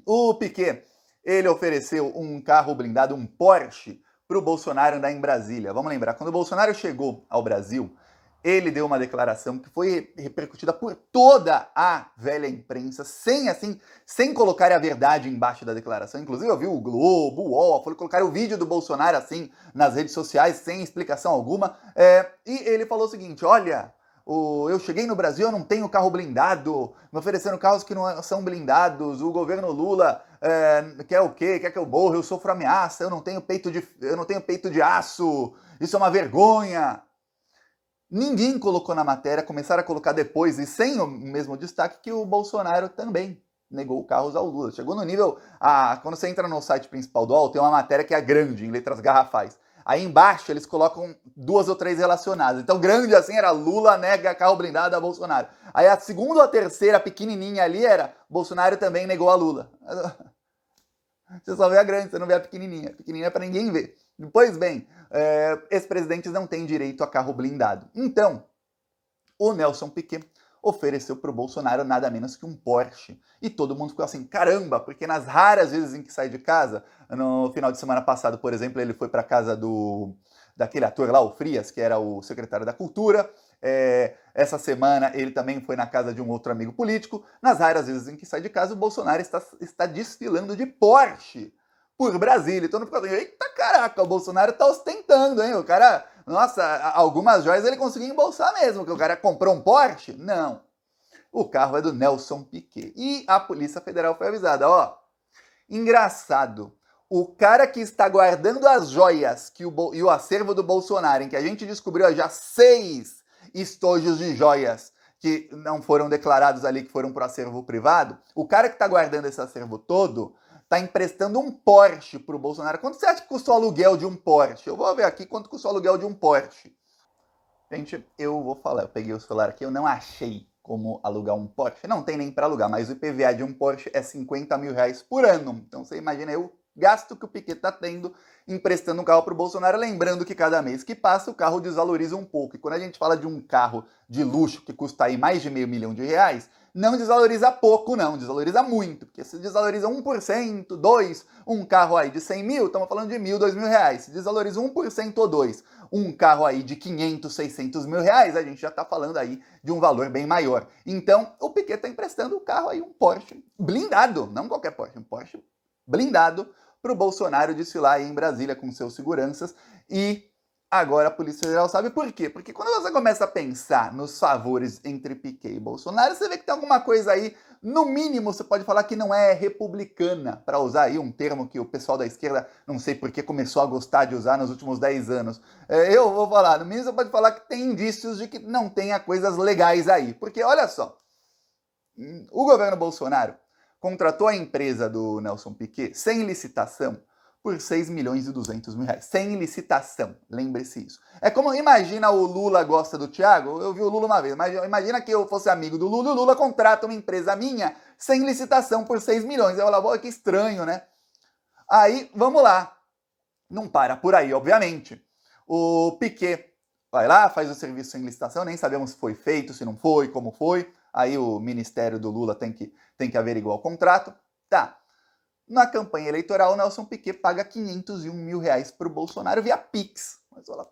O Piquet, ele ofereceu um carro blindado, um Porsche, para o Bolsonaro andar em Brasília. Vamos lembrar, quando o Bolsonaro chegou ao Brasil, ele deu uma declaração que foi repercutida por toda a velha imprensa, sem colocar a verdade embaixo da declaração. Inclusive eu vi o Globo, o UOL, colocar o vídeo do Bolsonaro assim nas redes sociais, sem explicação alguma. E ele falou o seguinte: olha, eu cheguei no Brasil, eu não tenho carro blindado, me oferecendo carros que não são blindados, o governo Lula quer o quê? Quer que eu morra, eu sofro ameaça, eu não tenho peito de aço, isso é uma vergonha. Ninguém colocou na matéria, começaram a colocar depois, e sem o mesmo destaque, que o Bolsonaro também negou carros ao Lula. Chegou no nível... quando você entra no site principal do UOL, tem uma matéria que é grande, em letras garrafais. Aí embaixo eles colocam 2 ou 3 relacionadas. Então grande assim era Lula nega carro blindado a Bolsonaro. Aí a segunda ou a terceira pequenininha ali era Bolsonaro também negou a Lula. Você só vê a grande, você não vê a pequenininha. A pequenininha é para ninguém ver. Pois bem, ex-presidentes não têm direito a carro blindado. Então, o Nelson Piquet ofereceu para o Bolsonaro nada menos que um Porsche. E todo mundo ficou assim, caramba, porque nas raras vezes em que sai de casa, no final de semana passado, por exemplo, ele foi para casa daquele ator lá, o Frias, que era o secretário da Cultura. Essa semana ele também foi na casa de um outro amigo político. Nas raras vezes em que sai de casa, o Bolsonaro está desfilando de Porsche por Brasília. Então não fica assim, eita caraca, o Bolsonaro tá ostentando, hein? O cara, nossa, algumas joias ele conseguiu embolsar mesmo, que o cara comprou um Porsche? Não. O carro é do Nelson Piquet. E a Polícia Federal foi avisada, ó, engraçado, o cara que está guardando as joias e o acervo do Bolsonaro, em que a gente descobriu já 6 estojos de joias que não foram declarados ali, que foram para o acervo privado, o cara que está guardando esse acervo todo está emprestando um Porsche para o Bolsonaro. Quanto você acha que custou o aluguel de um Porsche? Eu vou ver aqui quanto custou o aluguel de um Porsche. Gente, eu vou falar, eu peguei o celular aqui, eu não achei como alugar um Porsche. Não tem nem para alugar, mas o IPVA de um Porsche é 50 mil reais por ano. Então você imagina aí o gasto que o Piquet está tendo emprestando um carro para o Bolsonaro, lembrando que cada mês que passa o carro desvaloriza um pouco. E quando a gente fala de um carro de luxo que custa aí mais de R$ 500 mil, não desvaloriza pouco, não, desvaloriza muito, porque se desvaloriza 1%, 2%, um carro aí de 100 mil, estamos falando de R$ 1.000, R$ 2.000. Se desvaloriza 1% ou 2%, um carro aí de 500, 600 mil reais, a gente já está falando aí de um valor bem maior. Então, o Piquet está emprestando o carro aí, um Porsche blindado, não qualquer Porsche, um Porsche blindado, para o Bolsonaro desfilar aí em Brasília com seus seguranças. E agora a Polícia Federal sabe por quê? Porque quando você começa a pensar nos favores entre Piquet e Bolsonaro, você vê que tem alguma coisa aí, no mínimo você pode falar que não é republicana, para usar aí um termo que o pessoal da esquerda, não sei por que começou a gostar de usar nos últimos 10 anos. Eu vou falar, no mínimo você pode falar que tem indícios de que não tenha coisas legais aí. Porque olha só, o governo Bolsonaro contratou a empresa do Nelson Piquet sem licitação por 6 milhões e 200 mil reais. Sem licitação, lembre-se isso. É como, imagina o Lula gosta do Thiago, eu vi o Lula uma vez, mas imagina que eu fosse amigo do Lula e o Lula contrata uma empresa minha sem licitação por 6 milhões. Eu falo, que estranho, né? Aí, vamos lá. Não para por aí, obviamente. O Piquet vai lá, faz o serviço sem licitação, nem sabemos se foi feito, se não foi, como foi. Aí o Ministério do Lula tem que averiguar o contrato. Tá. Na campanha eleitoral, o Nelson Piquet paga 501 mil reais para o Bolsonaro via Pix. Mas olha,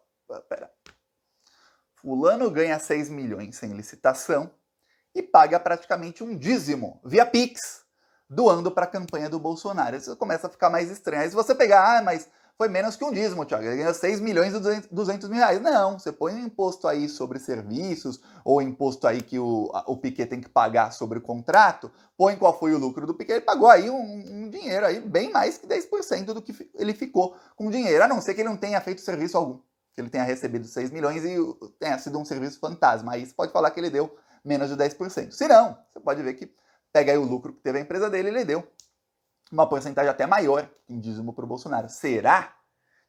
pera. Fulano ganha 6 milhões sem licitação e paga praticamente um dízimo via Pix, doando para a campanha do Bolsonaro. Isso começa a ficar mais estranho. Aí se você pegar, mas foi menos que um dízimo, Thiago, ele ganhou 6 milhões e 200 mil reais. Não, você põe um imposto aí sobre serviços, ou imposto aí que o Piquet tem que pagar sobre o contrato, põe qual foi o lucro do Piquet, ele pagou aí um dinheiro aí, bem mais que 10% do que ele ficou com dinheiro, a não ser que ele não tenha feito serviço algum, que ele tenha recebido 6 milhões e tenha sido um serviço fantasma. Aí você pode falar que ele deu menos de 10%. Se não, você pode ver que pega aí o lucro que teve a empresa dele e ele deu uma porcentagem até maior em dízimo para o Bolsonaro. Será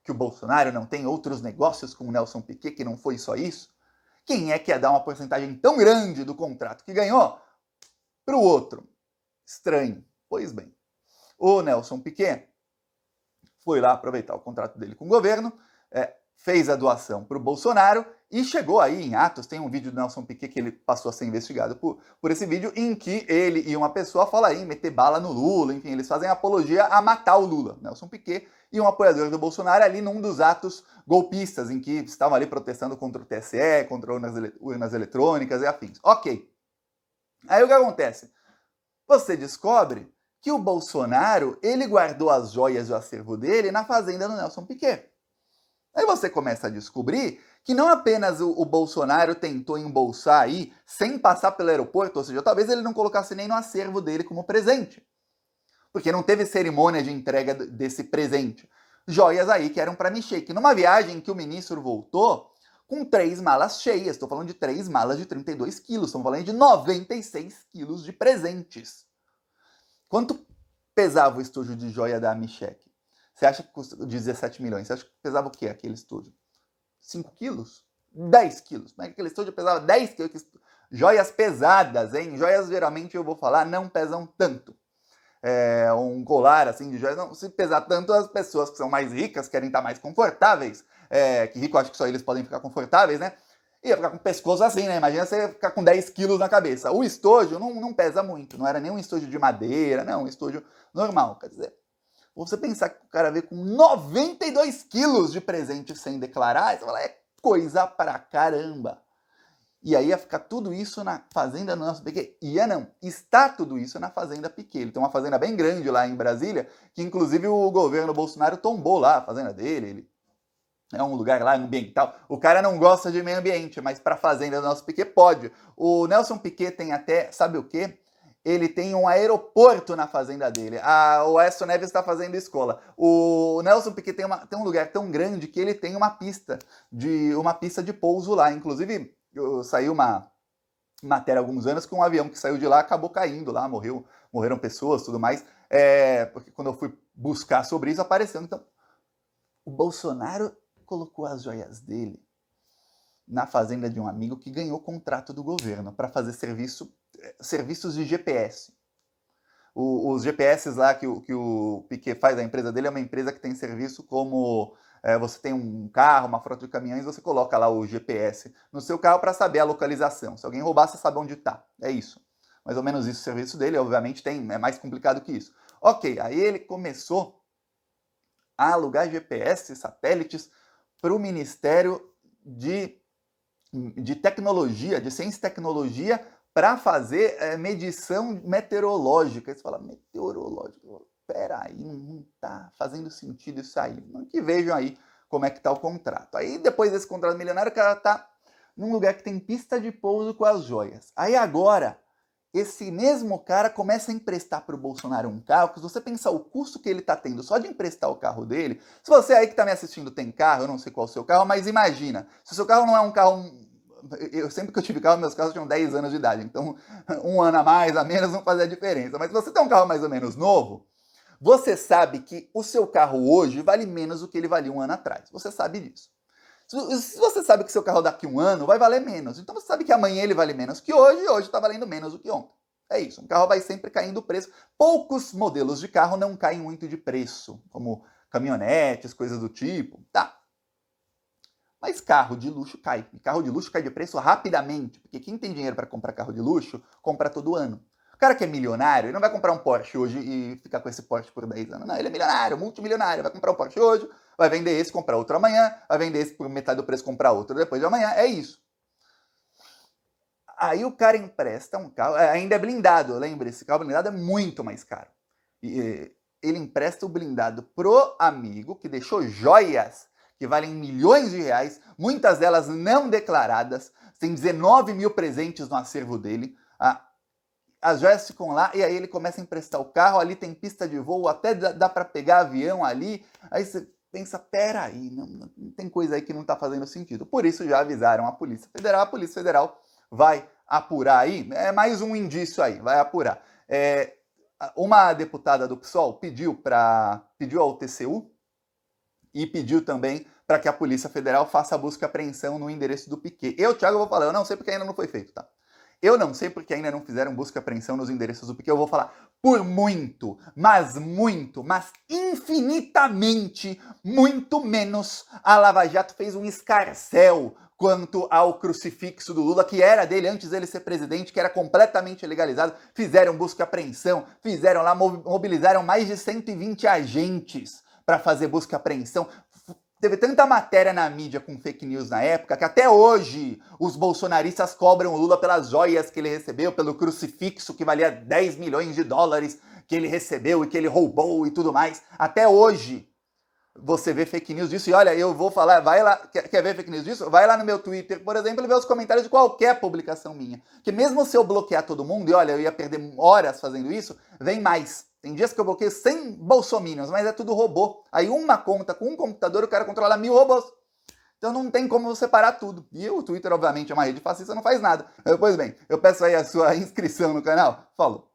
que o Bolsonaro não tem outros negócios com o Nelson Piquet, que não foi só isso? Quem é que ia dar uma porcentagem tão grande do contrato que ganhou para o outro? Estranho. Pois bem, o Nelson Piquet foi lá aproveitar o contrato dele com o governo, fez a doação para o Bolsonaro E chegou aí em Atos, tem um vídeo do Nelson Piquet que ele passou a ser investigado por esse vídeo, em que ele e uma pessoa falam aí meter bala no Lula, enfim, eles fazem apologia a matar o Lula. Nelson Piquet e um apoiador do Bolsonaro ali num dos atos golpistas, em que estavam ali protestando contra o TSE, contra urnas eletrônicas e afins. Ok. Aí o que acontece? Você descobre que o Bolsonaro, ele guardou as joias e o acervo dele na fazenda do Nelson Piquet. Aí você começa a descobrir que não apenas o Bolsonaro tentou embolsar aí sem passar pelo aeroporto, ou seja, talvez ele não colocasse nem no acervo dele como presente, porque não teve cerimônia de entrega desse presente. Joias aí que eram para Michele, numa viagem que o ministro voltou com 3 malas cheias, estou falando de 3 malas de 32 quilos, estamos falando de 96 quilos de presentes. Quanto pesava o estojo de joia da Michele? Você acha que custa 17 milhões? Você acha que pesava o quê aquele estúdio? 5 quilos? 10 quilos. Como é que aquele estúdio pesava 10 quilos? Joias pesadas, hein? Joias, geralmente, eu vou falar, não pesam tanto. Um colar, assim, de joias, não, se pesar tanto, as pessoas que são mais ricas querem estar mais confortáveis. Que rico, acho que só eles podem ficar confortáveis, né? Ia ficar com o pescoço assim, né? Imagina você ficar com 10 quilos na cabeça. O estojo não pesa muito. Não era nem um estojo de madeira, não. Um estojo normal. Quer dizer, você pensar que o cara veio com 92 quilos de presente sem declarar, você fala, é coisa pra caramba. E aí ia ficar tudo isso na fazenda do Nelson Piquet. Ia não, está tudo isso na fazenda Piquet. Ele tem uma fazenda bem grande lá em Brasília, que inclusive o governo Bolsonaro tombou lá a fazenda dele. Ele é um lugar lá ambiental. O cara não gosta de meio ambiente, mas para a fazenda do Nelson Piquet pode. O Nelson Piquet tem até, sabe o quê? Ele tem um aeroporto na fazenda dele. O Aécio Neves está fazendo escola. O Nelson Piquet tem um lugar tão grande que ele tem uma pista de pouso lá. Inclusive, saiu uma matéria há alguns anos que um avião que saiu de lá acabou caindo lá, morreram pessoas, tudo mais. Porque quando eu fui buscar sobre isso, apareceu. Então, o Bolsonaro colocou as joias dele na fazenda de um amigo que ganhou contrato do governo para fazer serviços de GPS. Os GPS lá que o Piquet faz, a empresa dele é uma empresa que tem serviço como você tem um carro, uma frota de caminhões, você coloca lá o GPS no seu carro para saber a localização. Se alguém roubar, você sabe onde está. É isso. Mais ou menos isso o serviço dele, obviamente é mais complicado que isso. Ok, aí ele começou a alugar GPS, satélites, para o Ministério de Tecnologia, de Ciência e Tecnologia, para fazer medição meteorológica. Aí você fala, meteorológica? Peraí, não está fazendo sentido isso aí. Que vejam aí como é que está o contrato. Aí depois desse contrato milionário, o cara está num lugar que tem pista de pouso com as joias. Aí agora, esse mesmo cara começa a emprestar para o Bolsonaro um carro, que se você pensar o custo que ele está tendo só de emprestar o carro dele, se você aí que está me assistindo tem carro, eu não sei qual é o seu carro, mas imagina, se o seu carro não é um carro... sempre que eu tive carro, meus carros tinham 10 anos de idade, então um ano a mais, a menos não fazia diferença. Mas se você tem um carro mais ou menos novo, você sabe que o seu carro hoje vale menos do que ele valia um ano atrás. Você sabe disso. Se você sabe que seu carro daqui a um ano vai valer menos, então você sabe que amanhã ele vale menos que hoje e hoje está valendo menos do que ontem. É isso, um carro vai sempre caindo o preço. Poucos modelos de carro não caem muito de preço, como caminhonetes, coisas do tipo. Tá. Mas carro de luxo cai. E carro de luxo cai de preço rapidamente, porque quem tem dinheiro para comprar carro de luxo, compra todo ano. O cara que é milionário, ele não vai comprar um Porsche hoje e ficar com esse Porsche por 10 anos. Não, ele é milionário, multimilionário, vai comprar um Porsche hoje, vai vender esse, comprar outro amanhã, vai vender esse por metade do preço, comprar outro depois de amanhã, é isso. Aí o cara empresta um carro, ainda é blindado, lembre, esse carro blindado é muito mais caro. E ele empresta o blindado pro amigo, que deixou joias que valem milhões de reais, muitas delas não declaradas, tem 19 mil presentes no acervo dele, as joias ficam lá e aí ele começa a emprestar o carro, ali tem pista de voo, até dá para pegar avião ali, aí você pensa, peraí, não tem coisa aí que não está fazendo sentido. Por isso já avisaram a Polícia Federal vai apurar aí, é mais um indício aí, vai apurar. Uma deputada do PSOL pediu ao TCU e pediu também para que a Polícia Federal faça a busca e apreensão no endereço do Piquet. Eu, Thiago, vou falar, eu não sei porque ainda não foi feito, tá? Eu não sei porque ainda não fizeram busca e apreensão nos endereços do Piquet. Eu vou falar por muito, mas infinitamente muito menos a Lava Jato fez um escarcéu quanto ao crucifixo do Lula, que era dele antes dele ser presidente, que era completamente legalizado. Fizeram busca e apreensão, fizeram lá, mobilizaram mais de 120 agentes para fazer busca e apreensão. Teve tanta matéria na mídia com fake news na época que até hoje os bolsonaristas cobram o Lula pelas joias que ele recebeu, pelo crucifixo que valia 10 milhões de dólares que ele recebeu e que ele roubou e tudo mais. Até hoje você vê fake news disso. E olha, eu vou falar, vai lá, quer ver fake news disso? Vai lá no meu Twitter, por exemplo, e vê os comentários de qualquer publicação minha. Que mesmo se eu bloquear todo mundo, e olha, eu ia perder horas fazendo isso, vem mais. Tem dias que eu bloqueio 100 bolsominions, mas é tudo robô. Aí uma conta com um computador, o cara controla 1000 robôs. Então não tem como separar tudo. E o Twitter, obviamente, é uma rede fascista, não faz nada. Pois bem, eu peço aí a sua inscrição no canal. Falou!